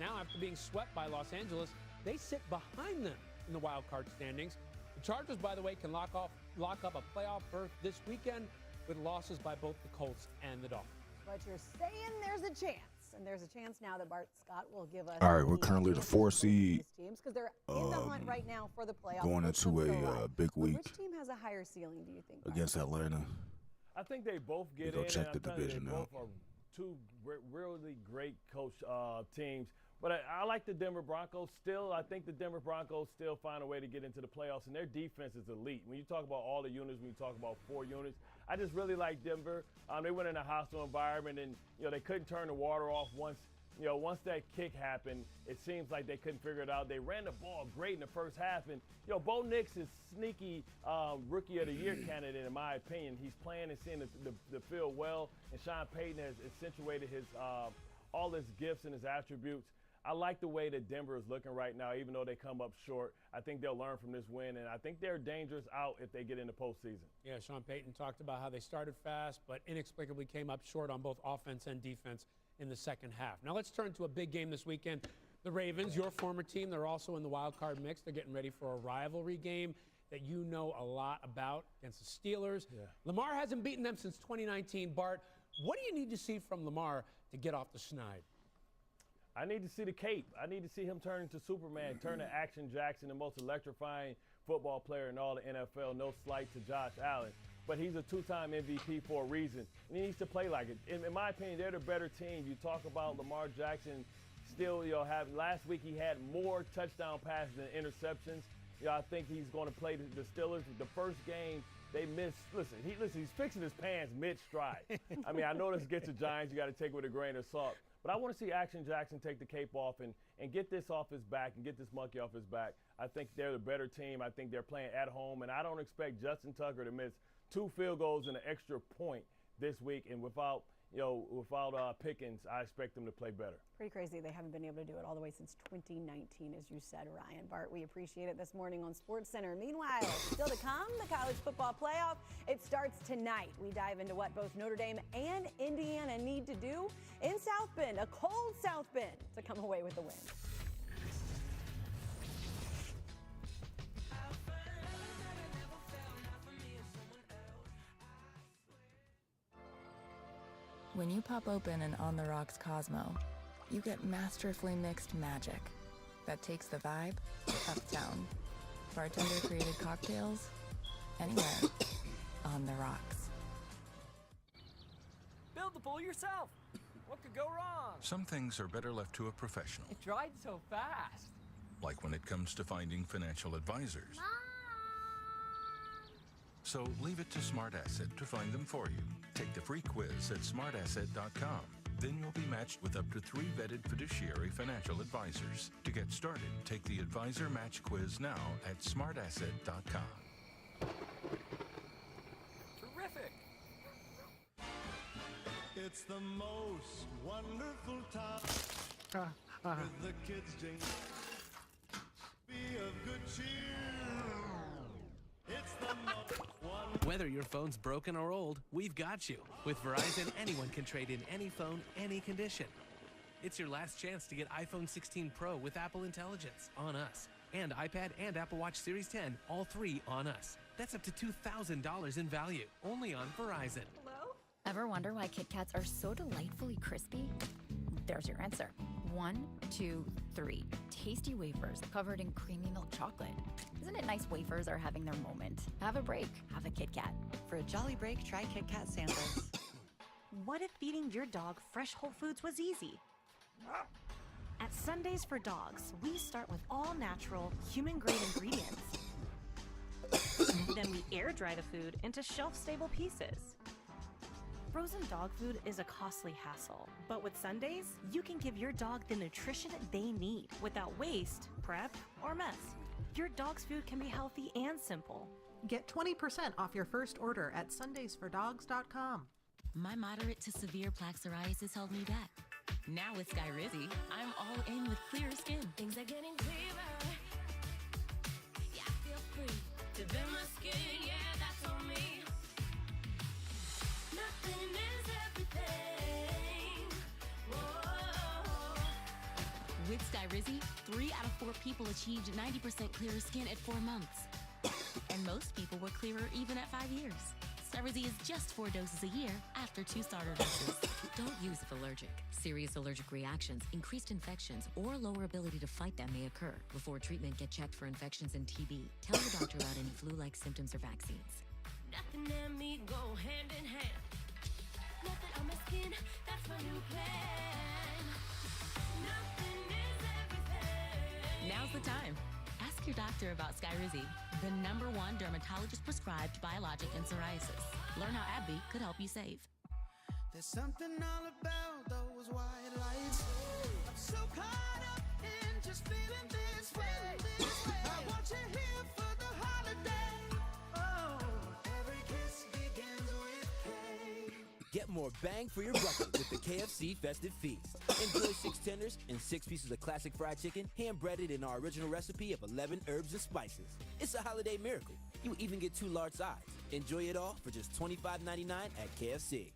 Now, after being swept by Los Angeles, they sit behind them in the wild card standings. The Chargers, by the way, can lock up a playoff berth this weekend with losses by both the Colts and the Dolphins. But you're saying there's a chance. And there's a chance now that Bart Scott will give us. All right, we're currently the 4 seed. Teams because they're in the hunt right now for the playoffs. Going into a big week. Which team has a higher ceiling, do you think, Bart? Against Atlanta. I think they both get go in. check the division out. Both are two really great coach teams. But I like the Denver Broncos still. I think the Denver Broncos still find a way to get into the playoffs, and their defense is elite. When you talk about all the units, when you talk about 4 units, I just really like Denver. They went in a hostile environment, and they couldn't turn the water off once that kick happened. It seems like they couldn't figure it out. They ran the ball great in the first half, and Bo Nix is sneaky Rookie of the Year candidate in my opinion. He's playing and seeing the field well, and Sean Payton has accentuated his all his gifts and his attributes. I like the way that Denver is looking right now, even though they come up short. I think they'll learn from this win, and I think they're dangerous out if they get in the postseason. Yeah, Sean Payton talked about how they started fast, but inexplicably came up short on both offense and defense in the second half. Now let's turn to a big game this weekend. The Ravens, your former team, they're also in the wild card mix. They're getting ready for a rivalry game that you know a lot about against the Steelers. Yeah. Lamar hasn't beaten them since 2019. Bart, what do you need to see from Lamar to get off the schneid? I need to see the cape. I need to see him turn into Superman, turn to Action Jackson, the most electrifying football player in all the NFL. No slight to Josh Allen, but he's a 2-time MVP for a reason, and he needs to play like it. In my opinion, they're the better team. You talk about Lamar Jackson still, last week he had more touchdown passes than interceptions. I think he's going to play the Steelers. The first game, they missed. Listen, he's fixing his pants mid-stride. I mean, I know this gets the Giants. You got to take it with a grain of salt. But I want to see Action Jackson take the cape off and get this off his back and get this monkey off his back. I think they're the better team. I think they're playing at home, and I don't expect Justin Tucker to miss 2 field goals and an extra point this week. And without Pickens, I expect them to play better. Pretty crazy. They haven't been able to do it all the way since 2019, as you said, Ryan. Bart, we appreciate it this morning on SportsCenter. Meanwhile, still to come, the college football playoff. It starts tonight. We dive into what both Notre Dame and Indiana need to do in South Bend, a cold South Bend, to come away with the win. When you pop open an On the Rocks Cosmo, you get masterfully mixed magic that takes the vibe uptown. Bartender created cocktails anywhere on the rocks. Build the pool yourself. What could go wrong? Some things are better left to a professional. It dried so fast. Like when it comes to finding financial advisors. Mom! So leave it to Smart Asset to find them for you. Take the free quiz at smartasset.com. Then you'll be matched with up to 3 vetted fiduciary financial advisors. To get started, take the Advisor Match Quiz now at smartasset.com. Terrific. It's the most wonderful time with the kids jingle. Be of good cheer. It's the most wonderful. Whether your phone's broken or old, we've got you. With Verizon, anyone can trade in any phone, any condition. It's your last chance to get iPhone 16 Pro with Apple Intelligence on us. And iPad and Apple Watch Series 10, all 3 on us. That's up to $2,000 in value, only on Verizon. Hello? Ever wonder why Kit Kats are so delightfully crispy? There's your answer. 1, 2, 3. Tasty wafers covered in creamy milk chocolate. Isn't it nice wafers are having their moment? Have a break. Have a Kit Kat. For a jolly break, try Kit Kat sandals. What if feeding your dog fresh whole foods was easy? At Sundays for Dogs, we start with all natural, human-grade ingredients. Then we air dry the food into shelf-stable pieces. Frozen dog food is a costly hassle, but with Sundays, you can give your dog the nutrition they need without waste, prep, or mess. Your dog's food can be healthy and simple. Get 20% off your first order at sundaysfordogs.com. My moderate to severe plaque psoriasis held me back. Now with Skyrizi, I'm all in with clear skin. Things are getting clearer. Yeah, I feel free. To bend my skin, yeah, that's on me. Nothing is everything. Whoa. With Skyrizi, 3 out of 4 people achieved 90% clearer skin at 4 months. And most people were clearer even at 5 years. Skyrizi is just 4 doses a year after 2 starter doses. Don't use if allergic. Serious allergic reactions, increased infections, or lower ability to fight them may occur. Before treatment, get checked for infections and TB. Tell your doctor about any flu-like symptoms or vaccines. Nothing and me go hand in hand. Nothing on my skin, that's my new plan. Nothing is everything. Now's the time. Ask your doctor about Skyrizi, the #1 dermatologist-prescribed biologic in psoriasis. Learn how AbbVie could help you save. There's something all about those white lights. I'm so caught up in just feeling this way. I want you here for the holiday. Oh, every kiss begins with K. Get more bang for your buck with the KFC Festive Feast. Enjoy 6 tenders and 6 pieces of classic fried chicken, hand-breaded in our original recipe of 11 herbs and spices. It's a holiday miracle. You even get 2 large sides. Enjoy it all for just $25.99 at KFC.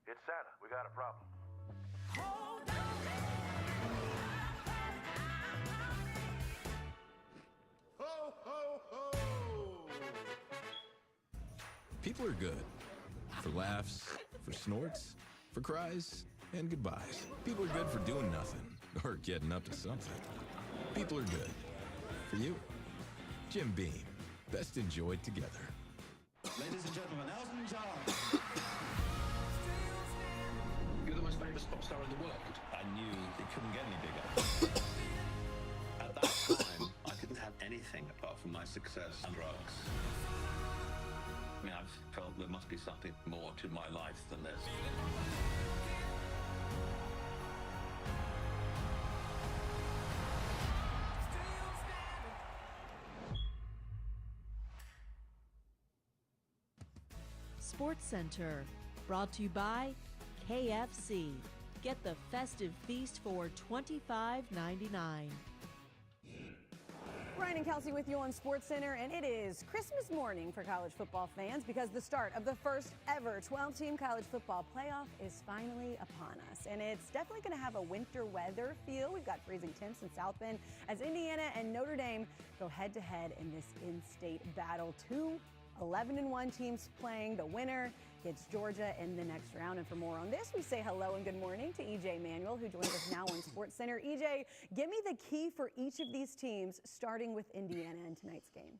It's Santa. We got a problem. Ho, ho, ho! People are good. For laughs, for snorts, for cries, and goodbyes. People are good for doing nothing or getting up to something. People are good. For you, Jim Beam. Best enjoyed together. Ladies and gentlemen, Elton John. You're the most famous pop star in the world. I knew it couldn't get any bigger. At that time, I didn't have anything apart from my success and drugs. I mean, I've felt there must be something more to my life than this. Sports Center, brought to you by KFC. Get the festive feast for $25.99. Ryan and Kelsey with you on Sports Center, and it is Christmas morning for college football fans because the start of the first ever 12-team college football playoff is finally upon us. And it's definitely going to have a winter weather feel. We've got freezing temps in South Bend as Indiana and Notre Dame go head-to-head in this in-state battle. 2 11-1 teams playing. The winner gets Georgia in the next round. And for more on this, we say hello and good morning to EJ Manuel, who joins us now on Sports Center. EJ, give me the key for each of these teams, starting with Indiana in tonight's game.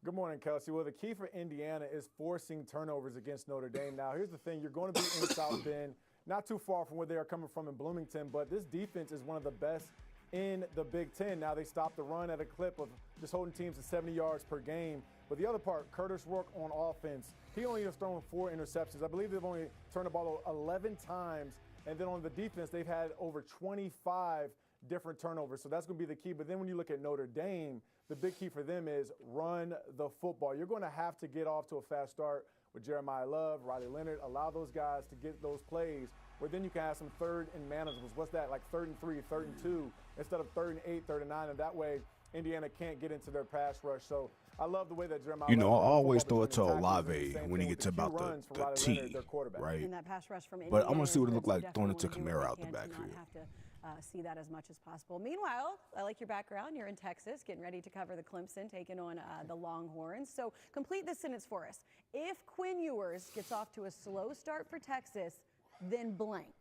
Good morning, Kelsey. Well, the key for Indiana is forcing turnovers against Notre Dame. Now, here's the thing. You're going to be in South Bend, not too far from where they are coming from in Bloomington, but this defense is one of the best in the Big Ten. Now, they stopped the run at a clip of just holding teams to 70 yards per game. But the other part, Curtis Rourke on offense, he only has thrown 4 interceptions. I believe they've only turned the ball 11 times. And then on the defense, they've had over 25 different turnovers. So that's going to be the key. But then when you look at Notre Dame, the big key for them is run the football. You're going to have to get off to a fast start with Jeremiah Love, Riley Leonard, allow those guys to get those plays where then you can have some 3rd and manageables. What's that, like 3rd and 3, 3rd and 2, instead of 3rd and 8, 3rd and 9, and that way Indiana can't get into their pass rush. So I love the way that Jeremiah. You know, I always throw it to Olave when he gets about the T, right? And that pass rush from But I Indiana want to see what it is looked like definitely throwing it to one you Kamara really out the can to not backfield. have to see that as much as possible. Meanwhile, I like your background. You're in Texas, getting ready to cover the Clemson, taking on the Longhorns. So complete this sentence for us. If Quinn Ewers gets off to a slow start for Texas, then blank.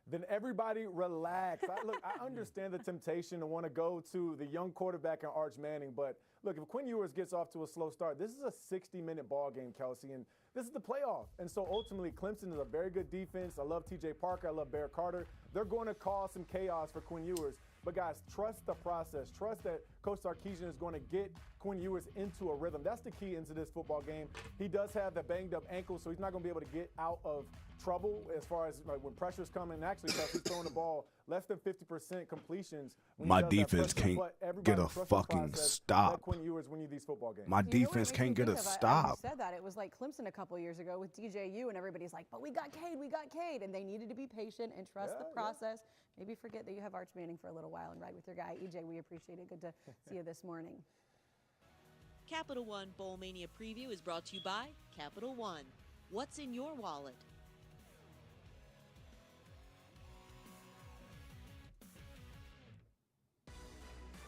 Then everybody relax. I understand the temptation to want to go to the young quarterback and Arch Manning, but look, if Quinn Ewers gets off to a slow start, this is a 60-minute ball game, Kelsey, and this is the playoff. And so ultimately, Clemson is a very good defense. I love T.J. Parker. I love Bear Carter. They're going to cause some chaos for Quinn Ewers. But, guys, trust the process. Trust that Coach Sarkisian is going to get Quinn Ewers into a rhythm. That's the key into this football game. He does have the banged-up ankle, so he's not going to be able to get out of trouble as far as when pressure's coming. And actually, he's throwing the ball less than 50% completions. My defense can't get a fucking stop. Let Quinn Ewers win you these football games. My defense can't get a stop. I said that. It was like Clemson a couple years ago with DJU, and everybody's like, but we got Cade, and they needed to be patient and trust the process. Maybe forget that you have Arch Manning for a little while and ride with your guy. EJ, we appreciate it. Good to see you this morning. Capital One Bowl Mania Preview is brought to you by Capital One. What's in your wallet?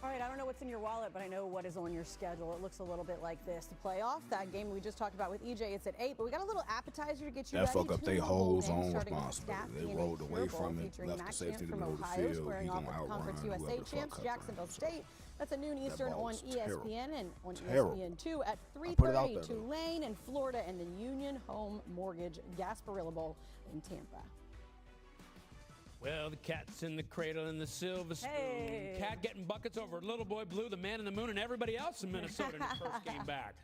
All right, I don't know what's in your wallet, but I know what is on your schedule. It looks a little bit like this. The playoff, that game we just talked about with EJ, it's at 8, but we got a little appetizer to get you ready. That fuck up Two they little hoes games, on starting with responsibility. Staff They DNA rolled away Bowl, from it, featuring left the Matt safety in Champ the from middle of the Ohio, field. squaring He off gonna with Conference outrun USA whoever the fuck champs cut Jacksonville him. State. That's at noon Eastern ball on was terrible. ESPN and on Terrible. ESPN2 at put it out 3:30. there, though. Tulane and Florida and the Union Home Mortgage Gasparilla Bowl in Tampa. Well, the cat's in the cradle and the silver spoon. Hey. Cat getting buckets over Little Boy Blue, the man in the moon, and everybody else in Minnesota in his first game back.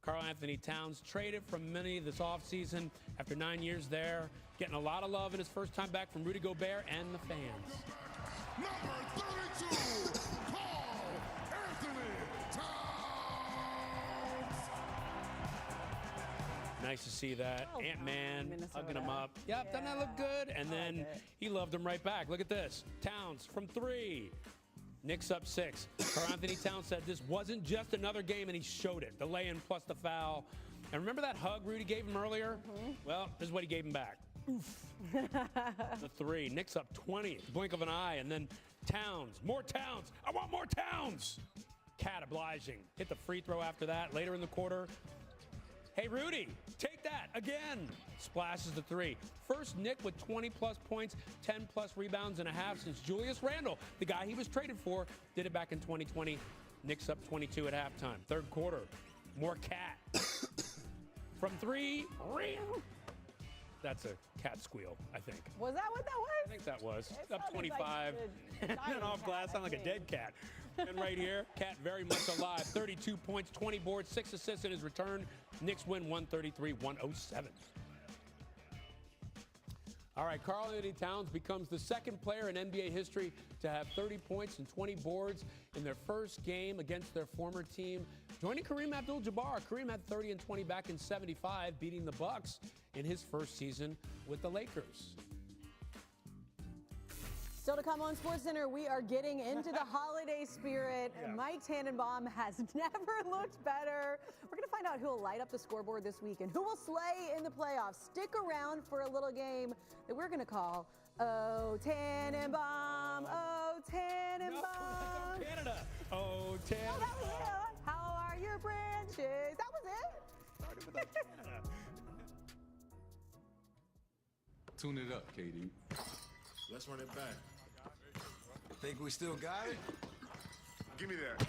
Karl Anthony Towns traded from Minnie this offseason after 9 years there, getting a lot of love in his first time back from Rudy Gobert and the fans. Number 32, Karl Anthony Towns. Nice to see that. Oh, Ant-Man Minnesota. hugging him up. Yep, doesn't that look good? And then he loved him right back. Look at this. Towns from 3. Knicks up 6. Karl Anthony Towns said this wasn't just another game, and he showed it. The lay-in plus the foul. And remember that hug Rudy gave him earlier? Well, this is what he gave him back. Oof. The 3. Knicks up 20. Blink of an eye. And then Towns. More Towns. I want more Towns. Cat obliging. Hit the free throw after that. Later in the quarter. Hey, Rudy, take that again. Splashes the 3. First Nick with 20-plus points, 10-plus rebounds and a half since Julius Randle, the guy he was traded for, did it back in 2020. Nick's up 22 at halftime. Third quarter, more Cat. From 3, that's a cat squeal, I think. Was that what that was? I think that was. It Up sounded 25. like And then off glass, sound like a dead cat. And right here, Cat very much alive. 32 points, 20 boards, 6 assists in his return. Knicks win 133-107. All right, Karl Anthony Towns becomes the second player in NBA history to have 30 points and 20 boards in their first game against their former team, joining Kareem Abdul-Jabbar. Kareem had 30 and 20 back in '75, beating the Bucks in his first season with the Lakers. Still to come on SportsCenter, we are getting into the holiday spirit. Yeah. Mike Tannenbaum has never looked better. We're going to find out who will light up the scoreboard this week and who will slay in the playoffs. Stick around for a little game that we're going to call Oh Tannenbaum, Oh Tannenbaum. No, Canada. Oh, Tannenbaum. Oh, that was it. How are your branches? That was it. Started with Canada. Tune it up, KD. Let's run it back. Think we still got it? Give me that.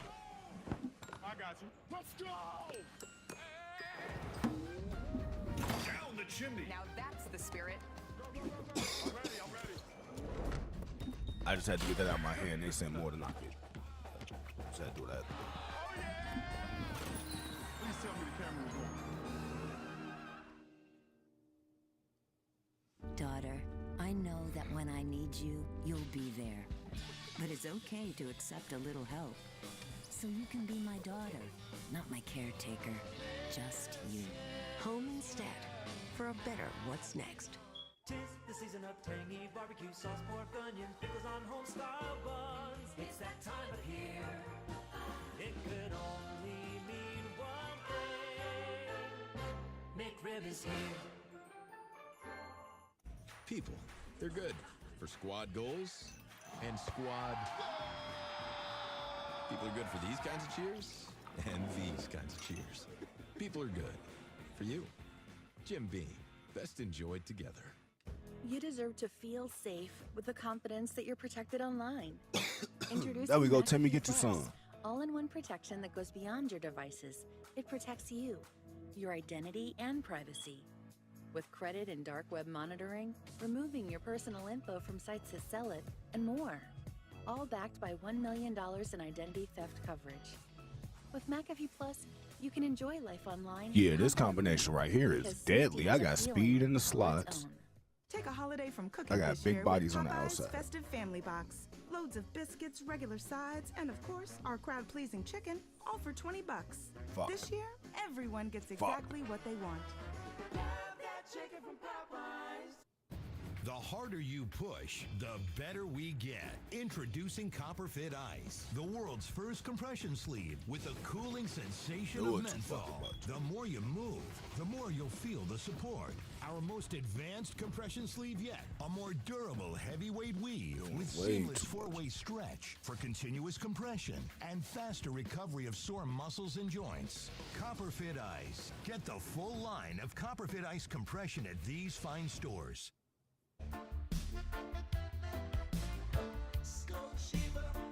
I got you. Let's go! Down the chimney. Now that's the spirit. I'm ready. I just had to get that out of my hand. They sent more than I could. Just had to do that. Oh, yeah! Please tell me the camera was on. Daughter, I know that when I need you, you'll be there. But it's okay to accept a little help. So you can be my daughter, not my caretaker. Just you. Home instead. For a better what's next. 'Tis the season of tangy barbecue sauce, pork, onion, pickles on home-style buns. It's that time of year. It could only mean one thing. McRib is here. People, they're good for squad goals and squad. People are good for these kinds of cheers and these kinds of cheers. People are good for you. Jim Beam, best enjoyed together. You deserve to feel safe with the confidence that you're protected online. Introducing There we go, McAfee Timmy, get your Plus, son. all-in-one protection that goes beyond your devices. It protects you, your identity, and privacy. With credit and dark web monitoring, removing your personal info from sites that sell it, and more. All backed by $1 million in identity theft coverage. With McAfee Plus, you can enjoy life online. Yeah, this combination right here is deadly. I got speed in the slots. Take a holiday from cooking I got this big year bodies with on the Popeye's outside. Festive Family Box. Loads of biscuits, regular sides, and of course, our crowd-pleasing chicken, all for $20. Fuck. This year, everyone gets Fuck. exactly what they want. Love that chicken from Popeyes. The harder you push, the better we get. Introducing Copper Fit Ice, the world's first compression sleeve with a cooling sensation of menthol. The more you move, the more you'll feel the support. Our most advanced compression sleeve yet. A more durable heavyweight weave with seamless four-way stretch for continuous compression and faster recovery of sore muscles and joints. Copper Fit Ice. Get the full line of Copper Fit Ice compression at these fine stores.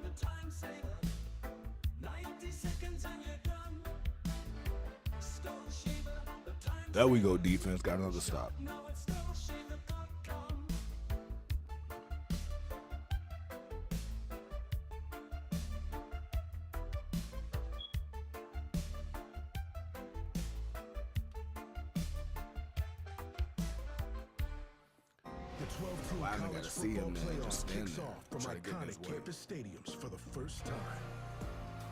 The time saver. 90 seconds and you're done. The time There we go, defense. Got another stop. Now it's Skullshaver.com. The 12-team I college gotta see him, football man. Just playoff stand kicks there. off from Try to get in his iconic way. campus stadiums for the first time.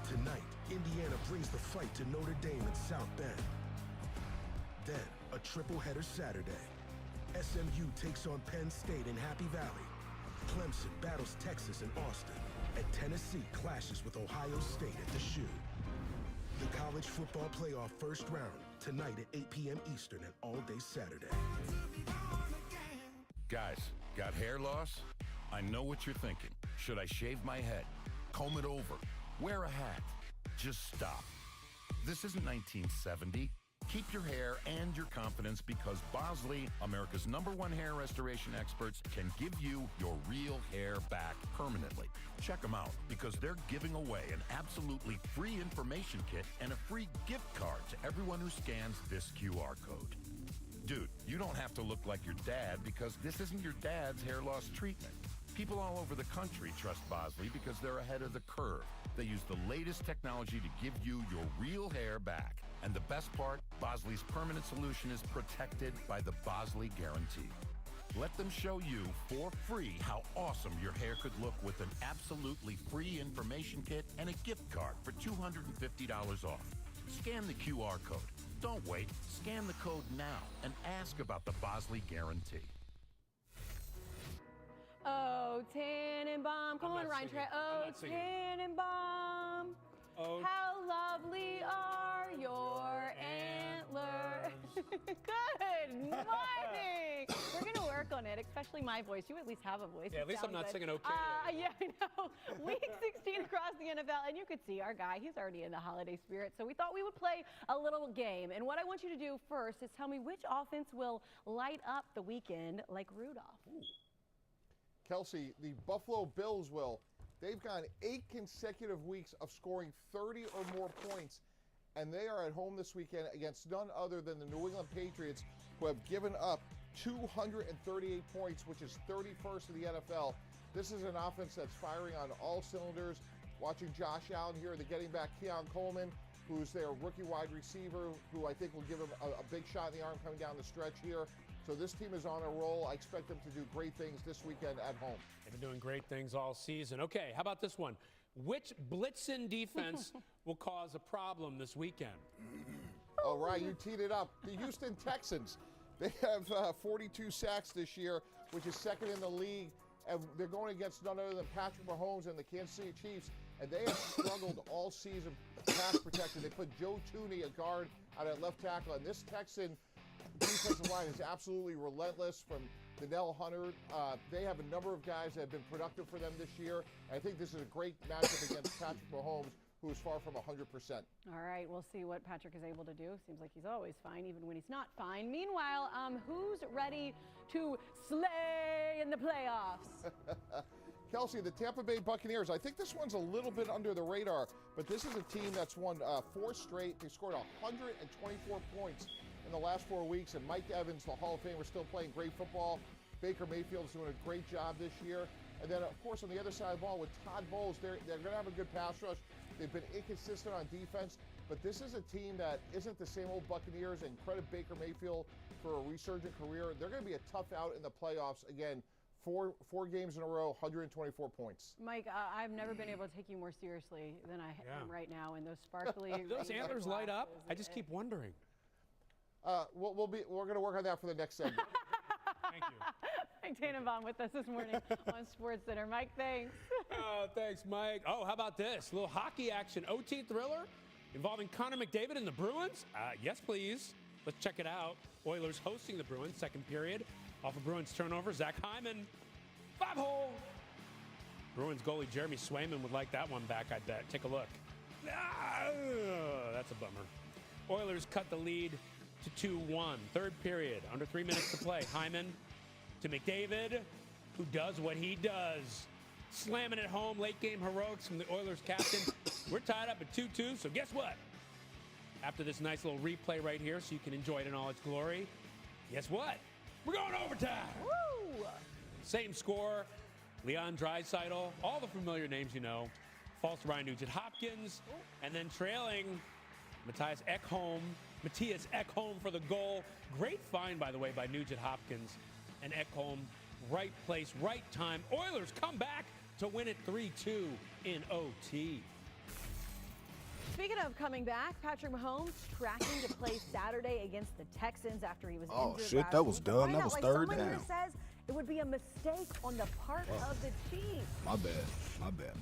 Tonight, Indiana brings the fight to Notre Dame in South Bend. Then, a triple-header Saturday. SMU takes on Penn State in Happy Valley. Clemson battles Texas in Austin. And Tennessee clashes with Ohio State at the Shoe. The college football playoff first round, tonight at 8 p.m. Eastern and all day Saturday. Guys, got hair loss? I know what you're thinking. Should I shave my head? Comb it over? Wear a hat? Just stop. This isn't 1970. Keep your hair and your confidence because Bosley, America's #1 hair restoration experts, can give you your real hair back permanently. Check them out because they're giving away an absolutely free information kit and a free gift card to everyone who scans this QR code. Dude, you don't have to look like your dad because this isn't your dad's hair loss treatment. People all over the country trust Bosley because they're ahead of the curve. They use the latest technology to give you your real hair back. And the best part, Bosley's permanent solution is protected by the Bosley Guarantee. Let them show you for free how awesome your hair could look with an absolutely free information kit and a gift card for $250 off. Scan the QR code. Don't wait. Scan the code now and ask about the Bosley Guarantee. Oh, Tannenbaum. Come on, Ryan. Oh, Tannenbaum. Oh. How lovely are your antlers. Good morning. We're going to work on it, especially my voice. You at least have a voice. Yeah, at least I'm not singing okay. Yeah, I know. Week 16 across the NFL, and you could see our guy. He's already in the holiday spirit. So we thought we would play a little game. And what I want you to do first is tell me which offense will light up the weekend like Rudolph. Ooh. Kelsey, the Buffalo Bills will. They've gone 8 consecutive weeks of scoring 30 or more points, and they are at home this weekend against none other than the New England Patriots, who have given up 238 points, which is 31st in the NFL. This is an offense that's firing on all cylinders. Watching Josh Allen here, they're getting back Keon Coleman, who's their rookie wide receiver, who I think will give him a big shot in the arm coming down the stretch here. So this team is on a roll. I expect them to do great things this weekend at home. They've been doing great things all season. Okay, how about this one? Which blitzing defense will cause a problem this weekend? All right, you teed it up. The Houston Texans. They have 42 sacks this year, which is second in the league. And they're going against none other than Patrick Mahomes and the Kansas City Chiefs. And they have struggled all season pass protection. They put Joe Tooney, a guard, out at left tackle. And this Texan defensive line is absolutely relentless from Danielle Hunter. They have a number of guys that have been productive for them this year. I think this is a great matchup against Patrick Mahomes, who is far from 100%. All right, we'll see what Patrick is able to do. Seems like he's always fine, even when he's not fine. Meanwhile, who's ready to slay in the playoffs? Kelsey, the Tampa Bay Buccaneers, I think this one's a little bit under the radar, but this is a team that's won 4 straight. They scored 124 points in the last 4 weeks, and Mike Evans, the Hall of Famer, still playing great football. Baker Mayfield's doing a great job this year. And then, of course, on the other side of the ball with Todd Bowles, they're going to have a good pass rush. They've been inconsistent on defense, but this is a team that isn't the same old Buccaneers, and credit Baker Mayfield for a resurgent career. They're going to be a tough out in the playoffs. Again, four games in a row, 124 points. Mike, I've never been able to take you more seriously than I am right now in those sparkly Those antlers light up. I just keep wondering. We're going to work on that for the next segment. Thank you. Mike Tannenbaum with us this morning on SportsCenter. Mike, thanks. Oh, thanks, Mike. Oh, how about this? A little hockey action. OT thriller involving Connor McDavid and the Bruins? Yes, please. Let's check it out. Oilers hosting the Bruins, second period. Off of Bruins turnover, Zach Hyman, 5-hole. Bruins goalie Jeremy Swayman would like that one back, I bet. Take a look. That's a bummer. Oilers cut the lead to 2-1. Third period, under 3 minutes to play. Hyman to McDavid, who does what he does. Slamming it home, late game heroics from the Oilers captain. We're tied up at 2-2, so guess what? After this nice little replay right here so you can enjoy it in all its glory, guess what? We're going overtime. Woo! Same score. Leon Draisaitl, all the familiar names you know. False to Ryan Nugent-Hopkins, and then trailing Matthias Ekholm for the goal. Great find, by the way, by Nugent-Hopkins and Ekholm. Right place, right time. Oilers come back to win it 3-2 in OT. Speaking of coming back, Patrick Mahomes tracking to play Saturday against the Texans after he was injured. Oh, shit, last that was week. done. That Find was out, third someone here down. says it would be a mistake on the part of the Chiefs. My bad. My bad.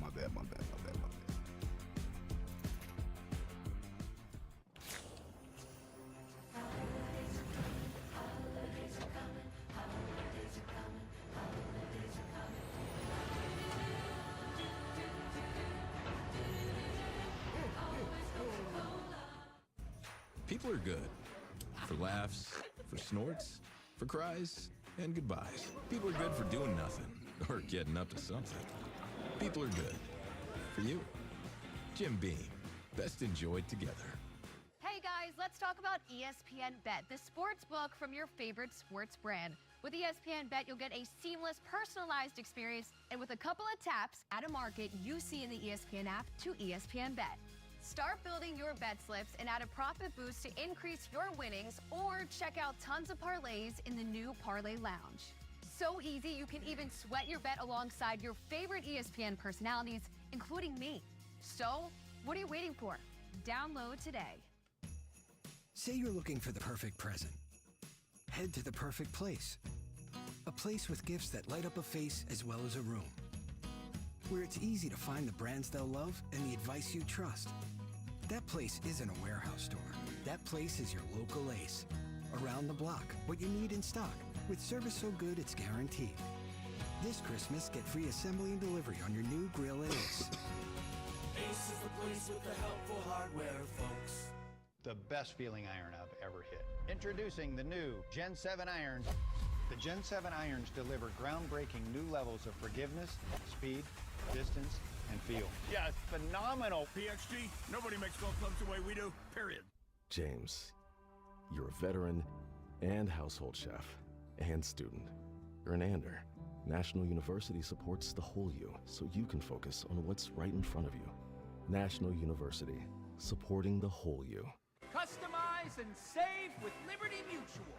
People are good. For laughs, for snorts, for cries, and goodbyes. People are good for doing nothing or getting up to something. People are good. For you. Jim Beam. Best enjoyed together. Hey guys, let's talk about ESPN Bet, the sports book from your favorite sports brand. With ESPN Bet, you'll get a seamless, personalized experience, and with a couple of taps, add a market you see in the ESPN app to ESPN Bet. Start building your bet slips and add a profit boost to increase your winnings, or check out tons of parlays in the new Parlay Lounge. So easy, you can even sweat your bet alongside your favorite ESPN personalities, including me. So, what are you waiting for? Download today. Say you're looking for the perfect present. Head to the perfect place. A place with gifts that light up a face as well as a room. Where it's easy to find the brands they'll love and the advice you trust. That place isn't a warehouse store. That place is your local Ace. Around the block, what you need in stock, with service so good it's guaranteed. This Christmas, get free assembly and delivery on your new grill at Ace. Ace is the place with the helpful hardware, folks. The best feeling iron I've ever hit. Introducing the new Gen 7 irons. The Gen 7 irons deliver groundbreaking new levels of forgiveness, speed, distance, and feel. Yeah, it's phenomenal. PXG, nobody makes golf clubs the way we do, period. James, you're a veteran and household chef and student. You're an Ander. National University supports the whole you, so you can focus on what's right in front of you. National University, supporting the whole you. Customize and save with Liberty Mutual.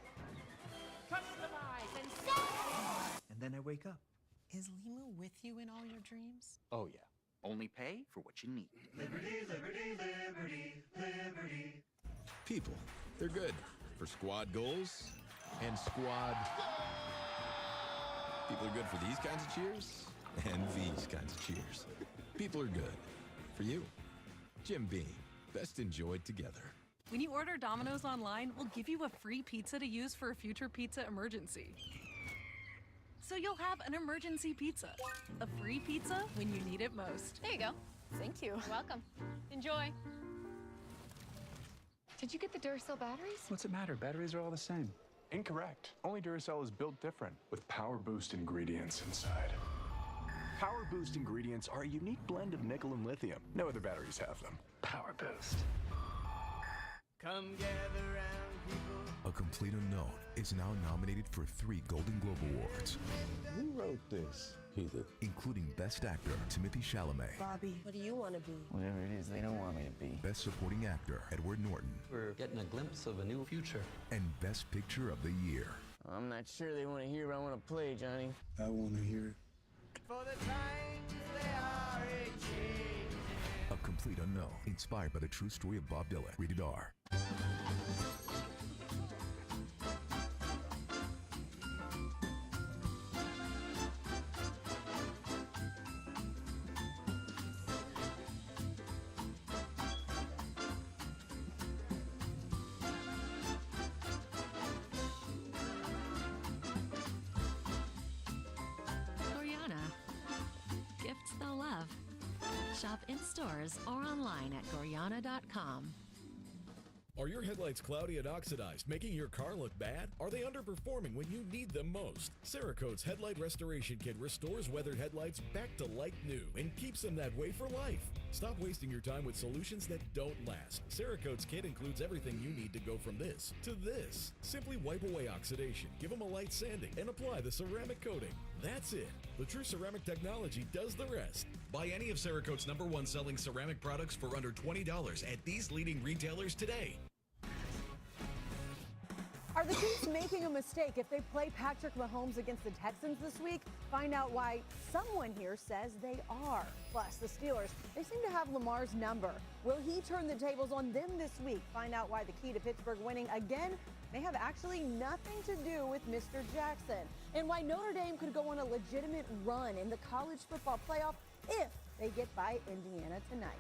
Customize and save! And then I wake up. Is Limu with you in all your dreams? Oh, yeah. Only pay for what you need. Liberty, liberty, liberty, liberty. People, they're good. For squad goals and squad... People are good for these kinds of cheers and these kinds of cheers. People are good. For you. Jim Beam. Best enjoyed together. When you order Domino's online, we'll give you a free pizza to use for a future pizza emergency. So you'll have an emergency pizza. A free pizza when you need it most. There you go. Thank you. You're welcome. Enjoy. Did you get the Duracell batteries? What's it matter? Batteries are all the same. Incorrect. Only Duracell is built different, with Power Boost ingredients inside. Power Boost ingredients are a unique blend of nickel and lithium. No other batteries have them. Power Boost. Come gather round, people. A Complete Unknown is now nominated for 3 Golden Globe Awards. Who wrote this? He did. Including Best Actor, Timothée Chalamet. Bobby, what do you want to be? Whatever it is they don't want me to be. Best Supporting Actor, Edward Norton. We're getting a glimpse of a new future. And Best Picture of the Year. I'm not sure they want to hear what I want to play, Johnny. I want to hear it. For the times they are a-changing. A Complete Unknown, inspired by the true story of Bob Dylan. Rated R. Shop in stores or online at Goriana.com. Are your headlights cloudy and oxidized, making your car look bad? Are they underperforming when you need them most? Cerakote's Headlight Restoration Kit restores weathered headlights back to like new and keeps them that way for life. Stop wasting your time with solutions that don't last. Cerakote's kit includes everything you need to go from this to this. Simply wipe away oxidation, give them a light sanding, and apply the ceramic coating. That's it. The True Ceramic technology does the rest. Buy any of Cerakote's #1 selling ceramic products for under $20 at these leading retailers today. Are the Chiefs making a mistake if they play Patrick Mahomes against the Texans this week? Find out why someone here says they are. Plus, the Steelers, they seem to have Lamar's number. Will he turn the tables on them this week? Find out why the key to Pittsburgh winning again may have actually nothing to do with Mr. Jackson. And why Notre Dame could go on a legitimate run in the college football playoff if they get by Indiana tonight.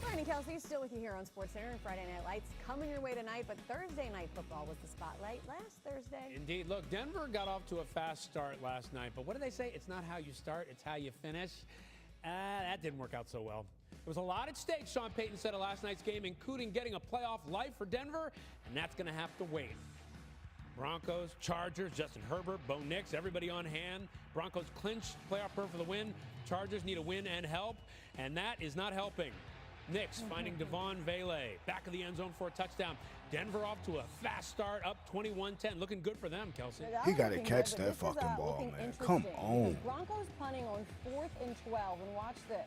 Brian and Kelsey still with you here on SportsCenter and Friday Night Lights coming your way tonight, but Thursday Night Football was the spotlight last Thursday. Indeed. Look, Denver got off to a fast start last night, but what do they say? It's not how you start, it's how you finish. That didn't work out so well. There was a lot at stake, Sean Payton said, of last night's game, including getting a playoff life for Denver, and that's going to have to wait. Broncos, Chargers, Justin Herbert, Bo Nix, everybody on hand. Broncos clinch playoff berth for the win. Chargers need a win and help, and that is not helping. Nix finding Devon Vele back of the end zone for a touchdown. Denver off to a fast start, up 21-10. Looking good for them, Kelsey. He got to catch that fucking ball, man. Come on. Broncos punting on 4th and 12, and watch this.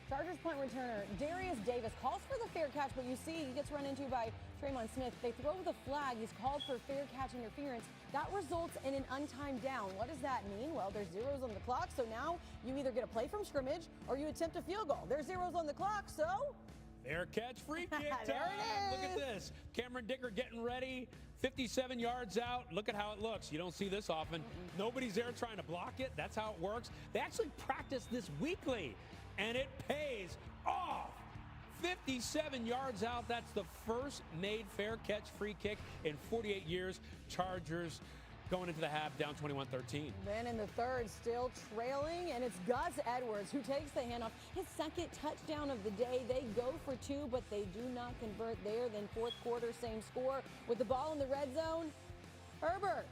Chargers punt returner Darius Davis calls for the fair catch, but you see he gets run into by Traymon Smith. They throw the flag. He's called for fair catch interference. That results in an untimed down. What does that mean? Well, there's zeros on the clock, so now you either get a play from scrimmage or you attempt a field goal. There's zeros on the clock, so... Fair catch, free kick There time. it is. Look at this. Cameron Dicker getting ready. 57 yards out. Look at how it looks. You don't see this often. Nobody's there trying to block it. That's how it works. They actually practice this weekly, and it pays off. 57 yards out. That's the first made fair catch free kick in 48 years. Chargers going into the half down 21-13. Then in the third, still trailing, and it's Gus Edwards who takes the handoff. His second touchdown of the day. They go for 2, but they do not convert there. Then fourth quarter, same score. With the ball in the red zone, Herbert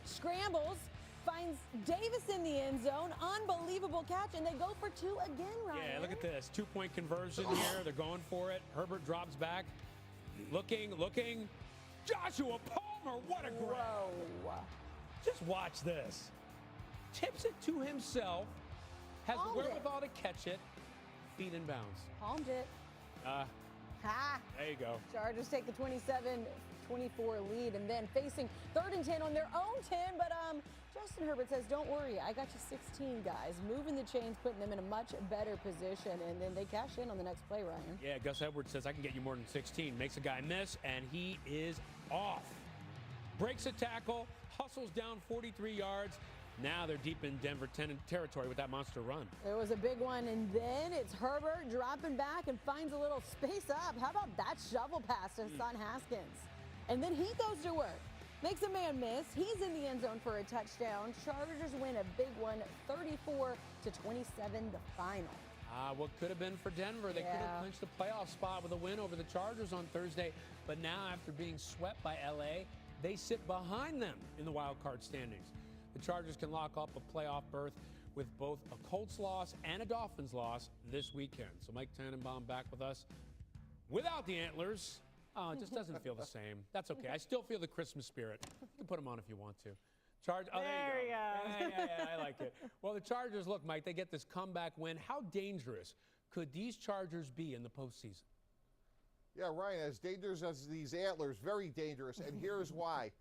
scrambles, finds Davis in the end zone. Unbelievable catch, and they go for 2 again, Ryan. Yeah, look at this. 2-point conversion here. They're going for it. Herbert drops back. Looking. Joshua Palmer, what a grab. Whoa. Just watch this. Tips it to himself. Has the wherewithal to catch it. Feet in bounds. Palmed it. Ha! There you go. Chargers take the 27-24 lead, and then facing 3rd and 10 on their own 10, but Justin Herbert says, don't worry, I got you 16 guys. Moving the chains, putting them in a much better position, and then they cash in on the next play, Ryan. Yeah, Gus Edwards says, I can get you more than 16. Makes a guy miss, and he is off. Breaks a tackle, hustles down 43 yards. Now they're deep in Denver territory with that monster run. It was a big one, and then it's Herbert dropping back and finds a little space up. How about that shovel pass to Son Haskins? And then he goes to work. Makes a man miss. He's in the end zone for a touchdown. Chargers win a big one, 34-27, the final. What could have been for Denver. They could have clinched the playoff spot with a win over the Chargers on Thursday. But now, after being swept by L.A., they sit behind them in the wild card standings. The Chargers can lock up a playoff berth with both a Colts loss and a Dolphins loss this weekend. So Mike Tannenbaum back with us without the antlers. Oh, it just doesn't feel the same. That's okay. I still feel the Christmas spirit. You can put them on if you want to. Oh, there you go. Yeah, I like it. Well, the Chargers, look, Mike, they get this comeback win. How dangerous could these Chargers be in the postseason? Yeah, Ryan, as dangerous as these antlers, very dangerous, and here's why.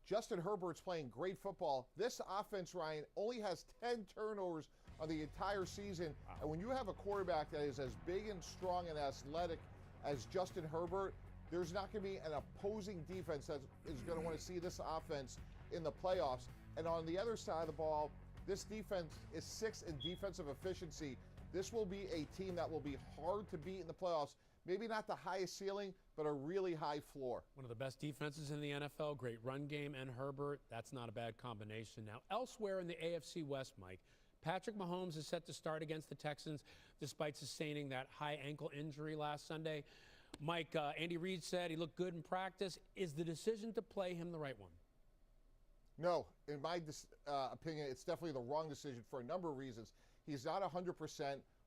Justin Herbert's playing great football. This offense, Ryan, only has 10 turnovers on the entire season, and when you have a quarterback that is as big and strong and athletic as Justin Herbert, there's not going to be an opposing defense that is going to want to see this offense in the playoffs. And on the other side of the ball, this defense is 6th in defensive efficiency. This will be a team that will be hard to beat in the playoffs. Maybe not the highest ceiling, but a really high floor. One of the best defenses in the NFL, great run game, and Herbert. That's not a bad combination. Now, elsewhere in the AFC West, Mike, Patrick Mahomes is set to start against the Texans despite sustaining that high ankle injury last Sunday. Mike, Andy Reid said he looked good in practice. Is the decision to play him the right one? No, in my opinion, it's definitely the wrong decision for a number of reasons. He's not 100%.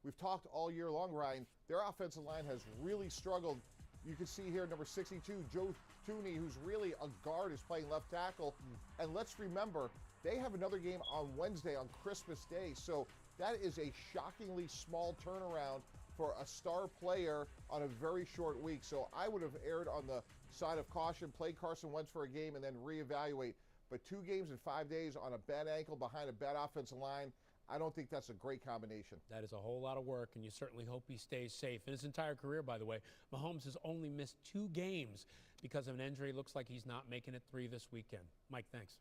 We've talked all year long, Ryan. Their offensive line has really struggled. You can see here number 62, Joe Thuney, who's really a guard, is playing left tackle. And let's remember, they have another game on Wednesday on Christmas Day. So that is a shockingly small turnaround for a star player on a very short week. So I would have erred on the side of caution, play Carson Wentz for a game, and then reevaluate. But 2 games in 5 days on a bad ankle behind a bad offensive line, I don't think that's a great combination. That is a whole lot of work, and you certainly hope he stays safe. In his entire career, by the way, Mahomes has only missed 2 games because of an injury. Looks like he's not making it 3 this weekend. Mike, thanks.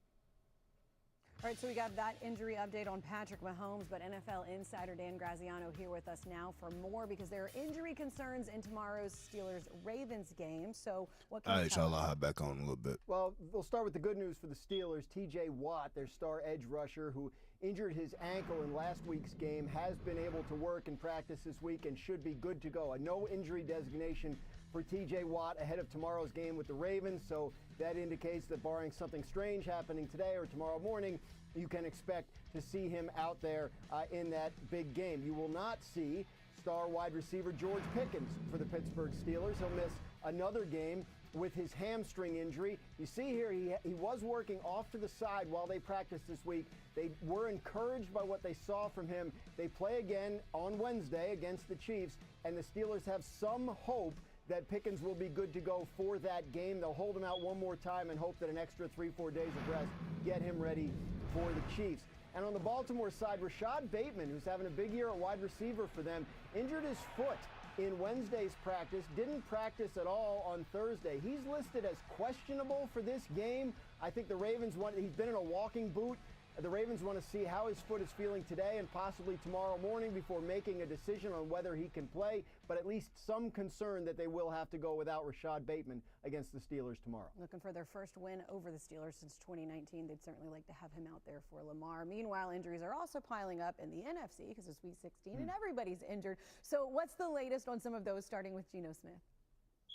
All right, so we got that injury update on Patrick Mahomes, but NFL insider Dan Graziano here with us now for more because there are injury concerns in tomorrow's Steelers-Ravens game. So what can you tell us? I'll hop back on a little bit. Well, we'll start with the good news for the Steelers. T.J. Watt, their star edge rusher, who injured his ankle in last week's game, has been able to work and practice this week and should be good to go. A no injury designation for T.J. Watt ahead of tomorrow's game with the Ravens, so that indicates that barring something strange happening today or tomorrow morning, you can expect to see him out there in that big game. You will not see star wide receiver George Pickens for the Pittsburgh Steelers. He'll miss another game with his hamstring injury. You see here, he was working off to the side while they practiced this week. They were encouraged by what they saw from him. They play again on Wednesday against the Chiefs, and the Steelers have some hope that Pickens will be good to go for that game. They'll hold him out one more time and hope that an extra 3-4 days of rest get him ready for the Chiefs. And on the Baltimore side, Rashad Bateman, who's having a big year at wide receiver for them, injured his foot in Wednesday's practice, didn't practice at all on Thursday. He's listed as questionable for this game. I think the Ravens he's been in a walking boot. The Ravens want to see how his foot is feeling today and possibly tomorrow morning before making a decision on whether he can play, but at least some concern that they will have to go without Rashad Bateman against the Steelers tomorrow. Looking for their first win over the Steelers since 2019. They'd certainly like to have him out there for Lamar. Meanwhile, injuries are also piling up in the NFC because it's Week 16 and everybody's injured. So what's the latest on some of those, starting with Geno Smith?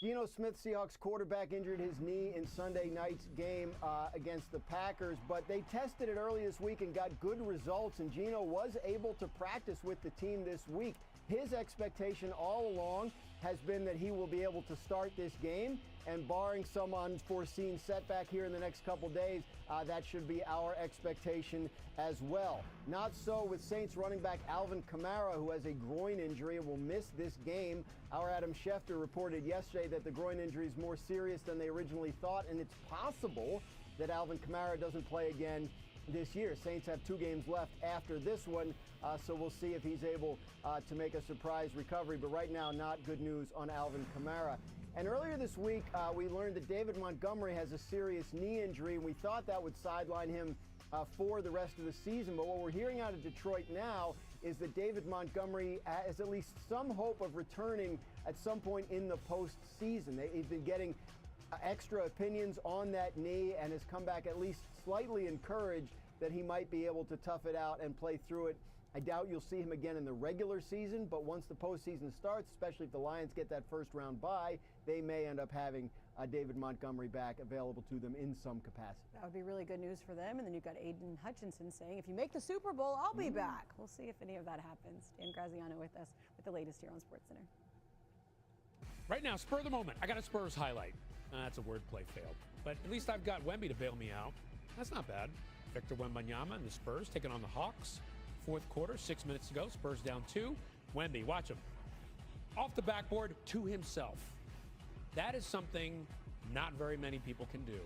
Geno Smith, Seahawks quarterback, injured his knee in Sunday night's game against the Packers, but they tested it early this week and got good results, and Geno was able to practice with the team this week. His expectation all along has been that he will be able to start this game, and barring some unforeseen setback here in the next couple days, that should be our expectation as well. Not so with Saints running back Alvin Kamara, who has a groin injury and will miss this game. Our Adam Schefter reported yesterday that the groin injury is more serious than they originally thought, and it's possible that Alvin Kamara doesn't play again this year. Saints have 2 games left after this one, so we'll see if he's able to make a surprise recovery. But right now, not good news on Alvin Kamara. And earlier this week, we learned that David Montgomery has a serious knee injury, and we thought that would sideline him for the rest of the season. But what we're hearing out of Detroit now is that David Montgomery has at least some hope of returning at some point in the postseason. He's been getting extra opinions on that knee and has come back at least slightly encouraged that he might be able to tough it out and play through it. I doubt you'll see him again in the regular season, but once the postseason starts, especially if the Lions get that first round bye, they may end up having David Montgomery back available to them in some capacity. That would be really good news for them. And then you've got Aiden Hutchinson saying, if you make the Super Bowl, I'll be back. We'll see if any of that happens. Dan Graziano with us with the latest here on SportsCenter. Right now, spur of the moment. I got a Spurs highlight. That's a wordplay failed. But at least I've got Wemby to bail me out. That's not bad. Victor Wembanyama and the Spurs taking on the Hawks. 4th quarter, 6 minutes to go. Spurs down 2. Wemby, watch him. Off the backboard to himself. That is something not very many people can do,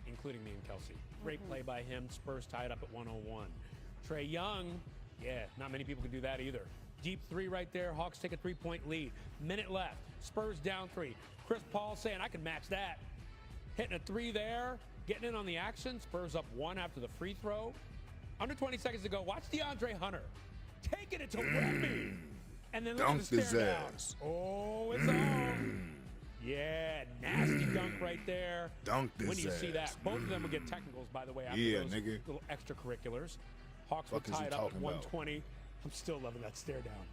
including me and Kelsey. Great play by him. Spurs tied up at 101. Trae Young, yeah, not many people can do that either. Deep 3 right there. Hawks take a 3-point lead. Minute left. Spurs down 3. Chris Paul saying, I can match that. Hitting a 3 there. Getting in on the action. Spurs up 1 after the free throw. Under 20 seconds to go. Watch DeAndre Hunter taking it to Wemby. And then look at the stare down. Oh, it's on. Yeah, nasty dunk right there. Dunk this When you ass. see that, both of them will get technicals, by the way, after those little extracurriculars. Hawks were Fuck is you tied up at talking about? 120. I'm still loving that stare down.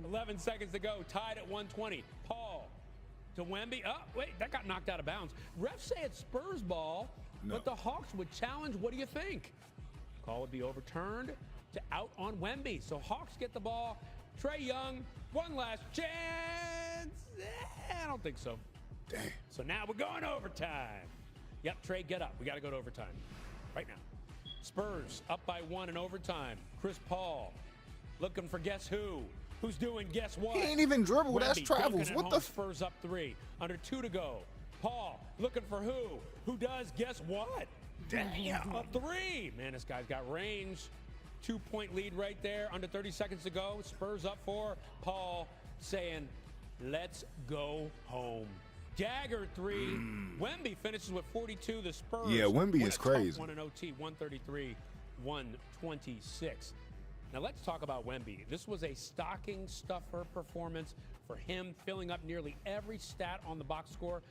11 seconds to go, tied at 120. Paul to Wemby. Oh, wait, that got knocked out of bounds. Refs say it's Spurs ball, but the Hawks would challenge. What do you think? Call would be overturned to out on Wemby. So Hawks get the ball. Trae Young, one last chance. I don't think so. Damn. So now we're going overtime. Yep, Trae, get up. We got to go to overtime right now. Spurs up by 1 in overtime. Chris Paul looking for guess who? Who's doing guess what? He ain't even dribble. That's Wemby travels. dunking at What home. the? Spurs up 3. Under 2 to go. Paul looking for who? Who does guess what? Damn. Up 3. Man, this guy's got range. 2-point lead right there. Under 30 seconds to go. Spurs up 4. Paul saying, let's go home. Dagger 3. Wemby finishes with 42. The Spurs. Yeah, Wemby win is a tough crazy. one in OT, 133-126. Now let's talk about Wemby. This was a stocking stuffer performance for him, filling up nearly every stat on the box score.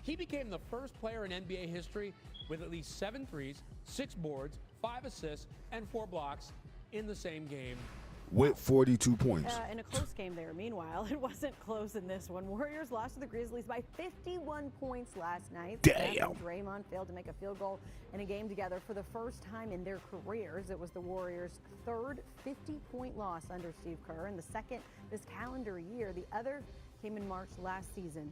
He became the first player in NBA history with at least 7 threes, 6 boards, 5 assists, and 4 blocks in the same game. With 42 points. In a close game there. Meanwhile, it wasn't close in this one. Warriors lost to the Grizzlies by 51 points last night. Damn. Steph and Draymond failed to make a field goal in a game together for the first time in their careers. It was the Warriors' third 50-point loss under Steve Kerr and the second this calendar year. The other came in March last season